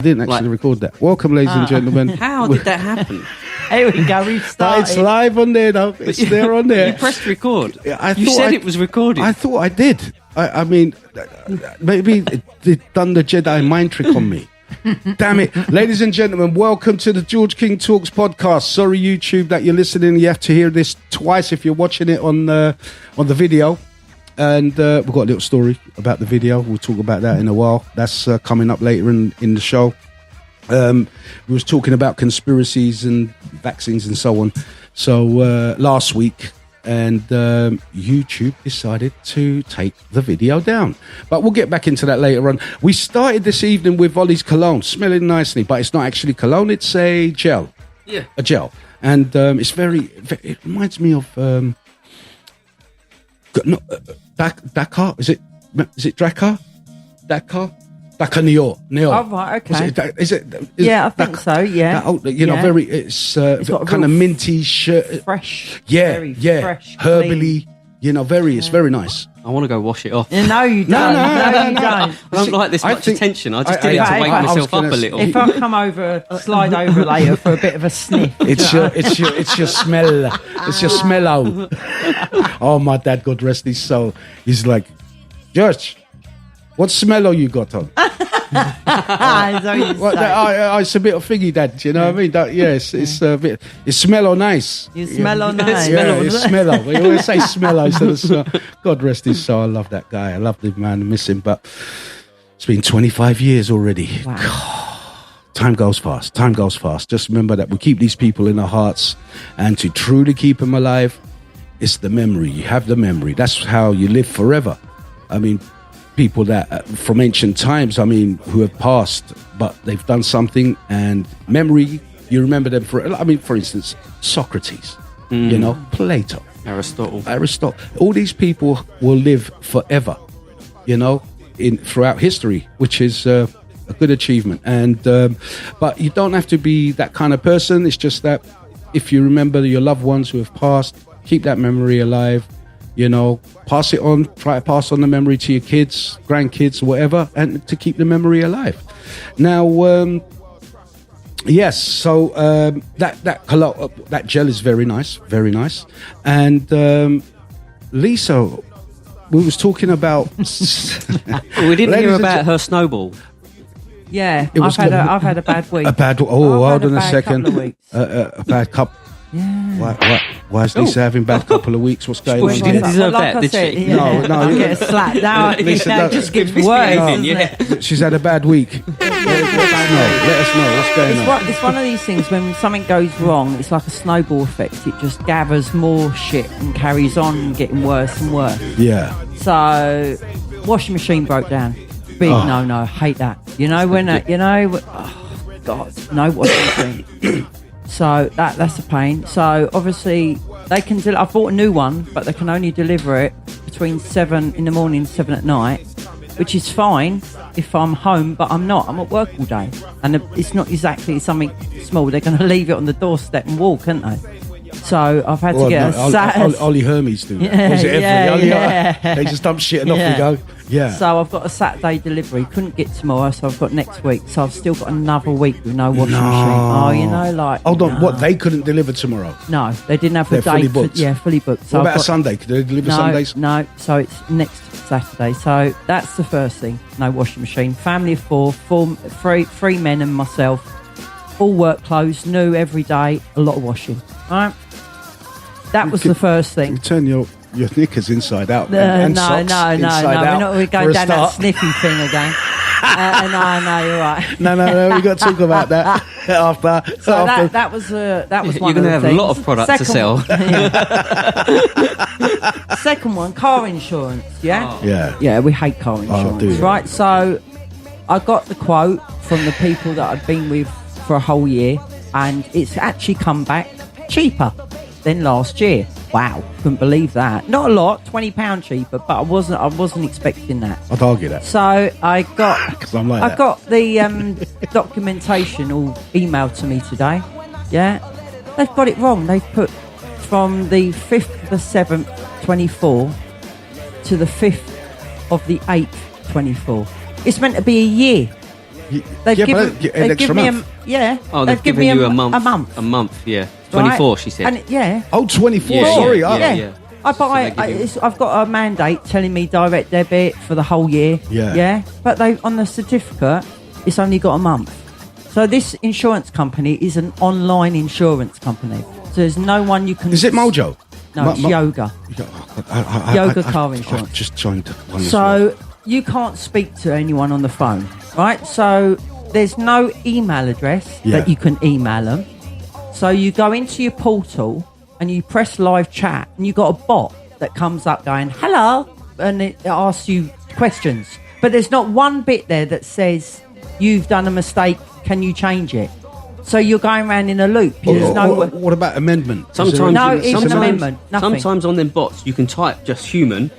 I didn't actually record that. Welcome, ladies and gentlemen. How did that happen? Here we go, we've started. It's live on there, though. It's there on there. You pressed record. You said it was recorded. I thought I did. I mean, maybe it done the Jedi mind trick on me. Damn it. Ladies and gentlemen, welcome to the George King Talks podcast. Sorry, YouTube, that you're listening. You have to hear this twice if you're watching it on the video. And we've got a little story about the video. We'll talk about that in a while. That's coming up later in the show. We was talking about conspiracies and vaccines and so on. So last week, and YouTube decided to take the video down. But we'll get back into that later on. We started this evening with Ollie's cologne, smelling nicely, but it's not actually cologne. It's a gel. Yeah. A gel. And it's it reminds me of... Dakar? Is it Dakar? Dakar Neo. Oh, right, okay. Is it? Yeah, I think so, yeah. Very, it's kind of minty shirt. Fresh. Yeah, very fresh. Herbally, it's very nice. I want to go wash it off. No, you don't. No, you don't. I don't like this much attention. I just did it to wake myself up a little. If I come over, slide over later for a bit of a sniff. It's your smell. It's your smell. Oh, my dad, God rest his soul. He's like, George, what smell you got on? It's a bit of figgy, Dad. You know what I mean? It's a bit. It smell nice. You smell nice. Yeah, it smell. We always say smell instead of smell. God rest his soul. I love that guy. I love the man. I miss him, but it's been 25 years already. Wow. God, time goes fast. Time goes fast. Just remember that we keep these people in our hearts, and to truly keep them alive, it's the memory. You have the memory. That's how you live forever. I mean, people that from ancient times, who have passed, but they've done something, and memory, you remember them for instance, Socrates, Plato, Aristotle. All these people will live forever, throughout history, which is a good achievement. And but you don't have to be that kind of person. It's just that if you remember your loved ones who have passed, keep that memory alive. Pass it on, try to pass on the memory to your kids, grandkids, whatever, and to keep the memory alive. Now, yes, so that gel is very nice, very nice. And Lisa, we was talking about... we didn't hear about her snowball. Yeah, I've had a bad week. Hold on a second. A bad cup. Yeah. Why is Lisa having bad couple of weeks? What's going on? She didn't deserve that, did she? Yeah. No. I get a slap. Now it just gets worse. She's had a bad week. Let us know what's going on. It's one of these things when something goes wrong, it's like a snowball effect. It just gathers more shit and carries on getting worse and worse. Yeah. So, washing machine broke down. Big no. Hate that. God, no washing machine. So that's a pain. So obviously they can. I bought a new one, but they can only deliver it between 7 in the morning and 7 at night, which is fine if I'm home. But I'm not. I'm at work all day, and it's not exactly something small. They're going to leave it on the doorstep and walk, aren't they? So I've had to get a Saturday. Ollie Hermes do that. They just dump shit and off we go. Yeah. So I've got a Saturday delivery. Couldn't get tomorrow, so I've got next week. So I've still got another week with no washing machine. Hold on, what? They couldn't deliver tomorrow? No, they didn't have a fully date. Booked. Fully booked. So what about a Sunday? Could they deliver Sundays? No, so it's next Saturday. So that's the first thing. No washing machine. Family of three men and myself. All work clothes, new every day. A lot of washing. All right. That was the first thing. Turn your knickers inside out. No. We're going down that sniffing thing again. No, you're right. No. We got to talk about that after. So that was one. You're going to have a lot of products to sell. Second one, car insurance. Yeah. Yeah. Yeah, we hate car insurance, right? So I got the quote from the people that I'd been with for a whole year, and it's actually come back cheaper than last year. Wow, couldn't believe that. Not a lot, £20 cheaper, but I wasn't expecting that. I'd argue that. So I got, because I'm like that. Got the documentation all emailed to me today. Yeah, they've got it wrong. They've put from the 5th of the 7th, 24, to the 5th of the 8th, 24. It's meant to be a year. They've given me they've given you a month. A month, yeah. 24, right? She said. And 24. Yeah, sorry. Yeah. I've got a mandate telling me direct debit for the whole year. Yeah. But they on the certificate, it's only got a month. So this insurance company is an online insurance company. So there's no one you can. Is it Mojo? No, it's Yoga. Yoga car insurance. I've just joined one. So you can't speak to anyone on the phone, right? So there's no email address that you can email them. So you go into your portal and you press live chat, and you got a bot that comes up going, hello, and it asks you questions. But there's not one bit there that says, you've done a mistake, can you change it? So you're going around in a loop. What about amendment? Sometimes amendment. Nothing. Sometimes on them bots, you can type just human,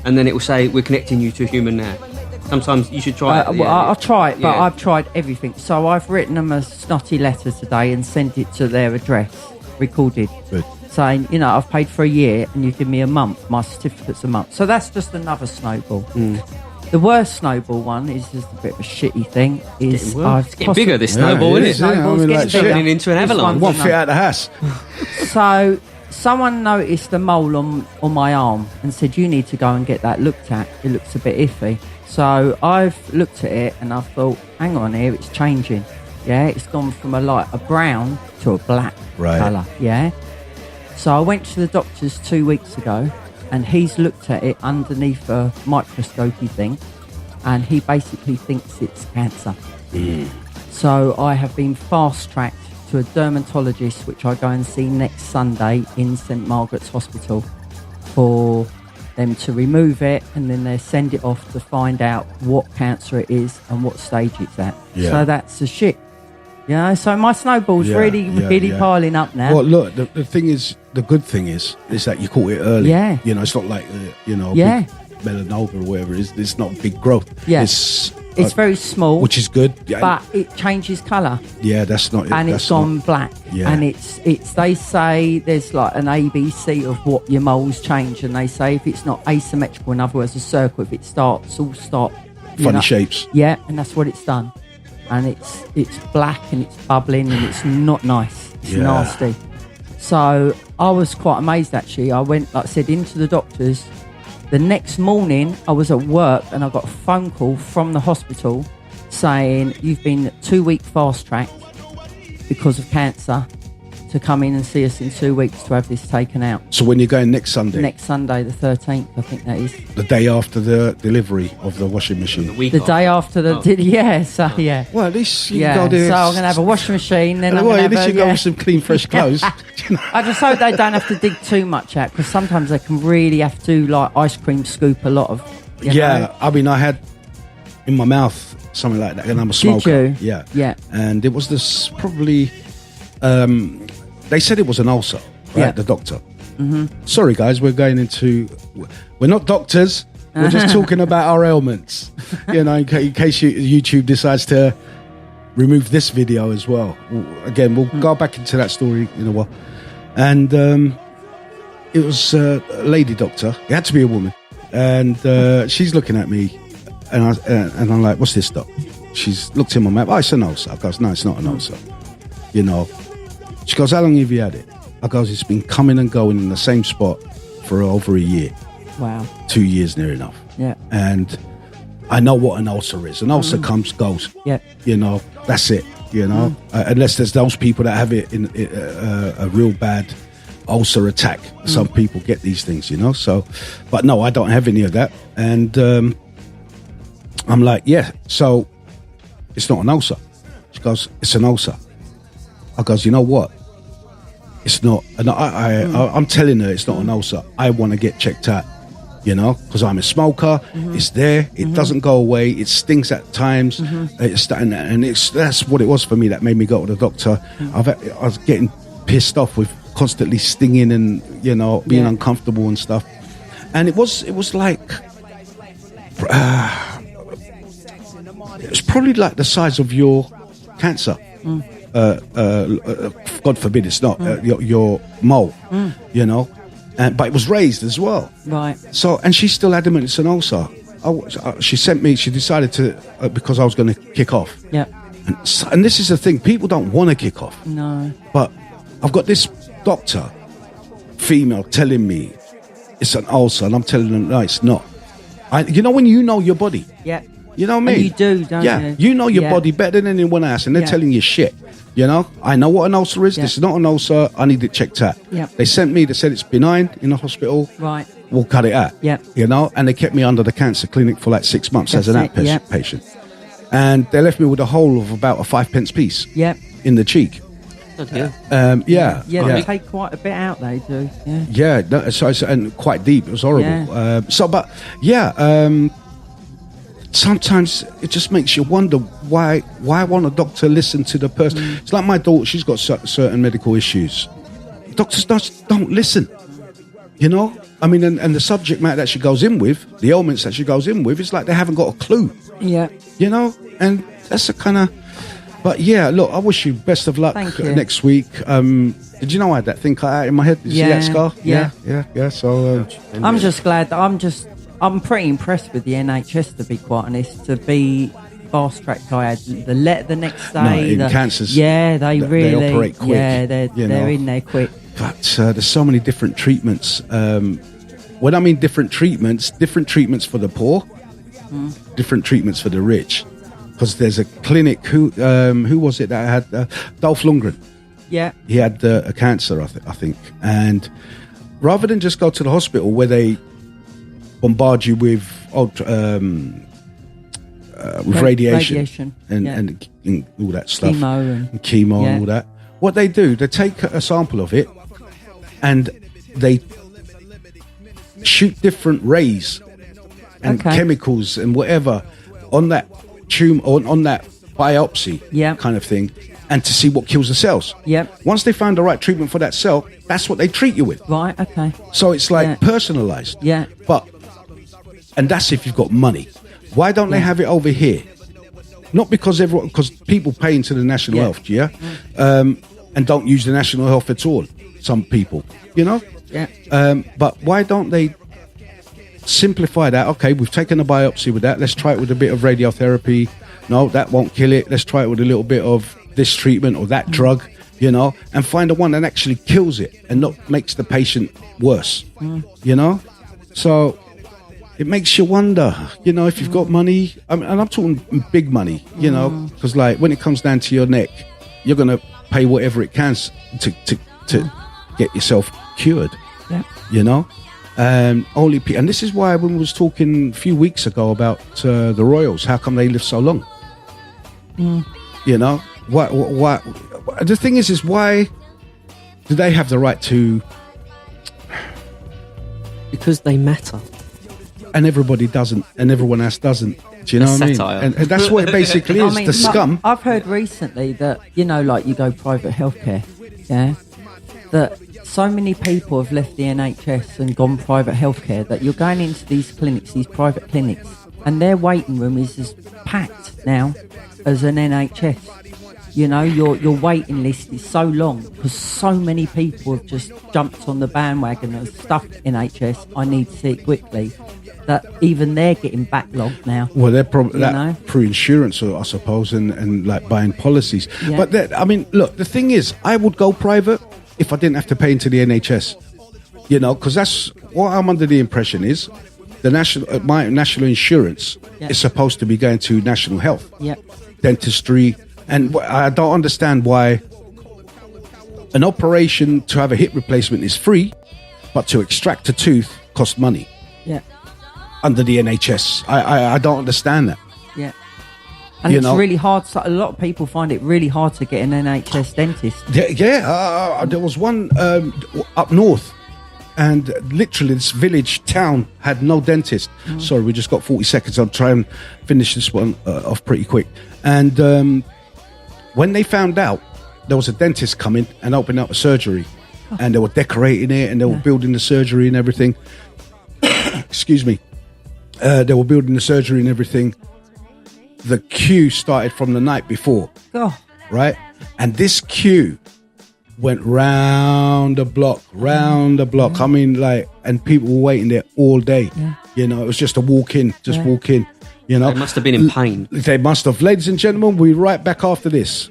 and then it will say, we're connecting you to a human now. Sometimes you should try it. I'll try it, but I've tried everything. So I've written them a snotty letter today and sent it to their address, recorded. Good. Saying, I've paid for a year and you give me a month. My certificate's a month. So that's just another snowball. The worst snowball one is just a bit of a shitty thing. It's getting bigger, this snowball, isn't it? Snowball's getting turning into an avalanche. One fit out of the house. So someone noticed a mole on my arm and said, you need to go and get that looked at. It looks a bit iffy. So I've looked at it and I thought, hang on here, it's changing. Yeah, it's gone from a brown to a black colour. Yeah. So I went to the doctor's 2 weeks ago and he's looked at it underneath a microscopy thing and he basically thinks it's cancer. So I have been fast-tracked to a dermatologist, which I go and see next Sunday in St Margaret's Hospital, for them to remove it, and then they send it off to find out what cancer it is and what stage it's at. So that's the shit. So my snowball's really piling up now. Well, look, the thing is, the good thing is that you caught it early. Yeah. It's not like, big melanoma or whatever it is. It's not big growth. Yeah. It's very small. Which is good. But it changes colour. Yeah, that's not it. And it's gone black. Yeah. And it's they say there's like an ABC of what your moles change, and they say if it's not asymmetrical, in other words, a circle, if it start funny shapes. Yeah, and that's what it's done. And it's black and it's bubbling and it's not nice. It's nasty. So I was quite amazed actually. I went, like I said, into the doctor's. The next morning I was at work and I got a phone call from the hospital saying you've been 2 week fast tracked because of cancer to come in and see us in 2 weeks to have this taken out. So when you're going next Sunday? Next Sunday, the 13th, I think that is. The day after the delivery of the washing machine? The day after the... yeah. Well, at least you can go there. So I'm going to have a washing machine, then at least you go with some clean, fresh clothes. I just hope they don't have to dig too much out, because sometimes they can really have to, like, ice cream scoop a lot of... You know? I mean, I had in my mouth something like that, and I'm a smoker. Did you? Yeah. And it was this probably... they said it was an ulcer, right? The doctor. Sorry, guys, we're not doctors. We're just talking about our ailments. In case YouTube decides to remove this video as well. Again, we'll go back into that story in a while. And it was a lady doctor. It had to be a woman. And she's looking at me, and I'm like, "What's this, doc?" She's looked in my mouth. "Oh, it's an ulcer." I goes, "No, it's not an ulcer." She goes, "How long have you had it?" I goes, "It's been coming and going in the same spot for over a year." Wow. 2 years near enough. Yeah. And I know what an ulcer is. An ulcer comes, goes. Yeah. That's it. Unless there's those people that have it in a real bad ulcer attack. Some people get these things, So, but no, I don't have any of that. And I'm like, yeah. So it's not an ulcer. She goes, "It's an ulcer." I goes, "You know what? It's not." And I'm telling her it's not an ulcer. I want to get checked out, because I'm a smoker. It's there. It doesn't go away. It stings at times. That's what it was for me that made me go to the doctor. I was getting pissed off with constantly stinging and being uncomfortable and stuff. And it was like it was probably like the size of your cancer. God forbid it's not your mole, but it was raised as well. Right. So, and she's still adamant it's an ulcer. she sent me. She decided to because I was going to kick off. Yeah. And this is the thing: people don't want to kick off. No. But I've got this doctor, female, telling me it's an ulcer, and I'm telling them no, it's not. You know when you know your body. Yeah. You know what I mean? And you do, don't you? You know your body better than anyone else, and they're telling you shit. You know, I know what an ulcer is. This is not an ulcer. I need it checked out. Yeah. They sent me. They said it's benign in the hospital. Right. We'll cut it out. Yeah. You know, and they kept me under the cancer clinic for like 6 months as an outpatient. And they left me with a hole of about a 5 pence piece. Yeah. In the cheek. Yeah, they take quite a bit out. They do. Yeah. Yeah. No, so and quite deep. It was horrible. Sometimes it just makes you wonder why won't a doctor listen to the person? It's like my daughter, she's got certain medical issues. Doctors don't listen, you know? I mean, and the subject matter that she goes in with, the ailments that she goes in with, it's like they haven't got a clue. Yeah. You know? And that's a kind of... But yeah, look, I wish you best of luck next week. Did you know I had that thing cut out in my head? Did you see that scar? Yeah. So... I'm just glad that I'm pretty impressed with the NHS, to be quite honest. To be fast-tracked, I had the letter the next day. Cancers. Yeah, they really... They operate quick. Yeah, they're in there quick. But there's so many different treatments. When I mean different treatments for the poor, different treatments for the rich. Because there's a clinic, who was it that had... Dolph Lundgren. Yeah. He had a cancer, I think. And rather than just go to the hospital where they bombard you with radiation and all that stuff, chemo and all that. What they do, they take a sample of it and they shoot different rays and chemicals and whatever on that tumor, on that biopsy kind of thing, and to see what kills the cells. Once they find the right treatment for that cell, that's what they treat you with. Right. Okay. So it's like personalized. Yeah. And that's if you've got money. Why don't they have it over here? Not because people pay into the national health, and don't use the national health at all. Some people, you know. But why don't they simplify that? Okay, we've taken a biopsy with that. Let's try it with a bit of radiotherapy. No, that won't kill it. Let's try it with a little bit of this treatment or that drug, you know, and find the one that actually kills it and not makes the patient worse, you know. So it makes you wonder, you know, if you've got money, and I'm talking big money, you know, because like when it comes down to your neck, you're going to pay whatever it can to get yourself cured, you know. And this is why when we was talking a few weeks ago about the royals, how come they live so long? You know, why? The thing is why do they have the right to? Because they matter. And everybody doesn't, and everyone else doesn't. Do you know what I mean? And that's what it basically is. The scum. I've heard recently that, you know, like you go private healthcare, that so many people have left the NHS and gone private healthcare that you're going into these clinics, these private clinics, and their waiting room is as packed now as an NHS. You know, your waiting list is so long because so many people have just jumped on the bandwagon and stuffed NHS. I need to see it quickly. That even they're getting backlogged now. Well, they're probably through insurance, I suppose, and like buying policies. But I mean, look, the thing is, I would go private if I didn't have to pay into the NHS. You know, because that's what I'm under the impression is the my national insurance is supposed to be going to national health, dentistry, and I don't understand why an operation to have a hip replacement is free, but to extract a tooth costs money. Under the NHS, I don't understand that. And it's really hard. So a lot of people find it really hard to get an NHS dentist. There was one up north, and literally this village town had no dentist. Sorry, we just got 40 seconds. I'll try and finish this one off pretty quick. And when they found out there was a dentist coming and opening up a surgery, and they were decorating it and they were building the surgery and everything. Excuse me. They were building the surgery and everything. The queue started from the night before. Right? And this queue went round the block. I mean, like, and people were waiting there all day. Yeah. You know, it was just a walk in, Yeah. walk in. You know, They must have been in pain. They must have. Ladies and gentlemen, we'll be right back after this.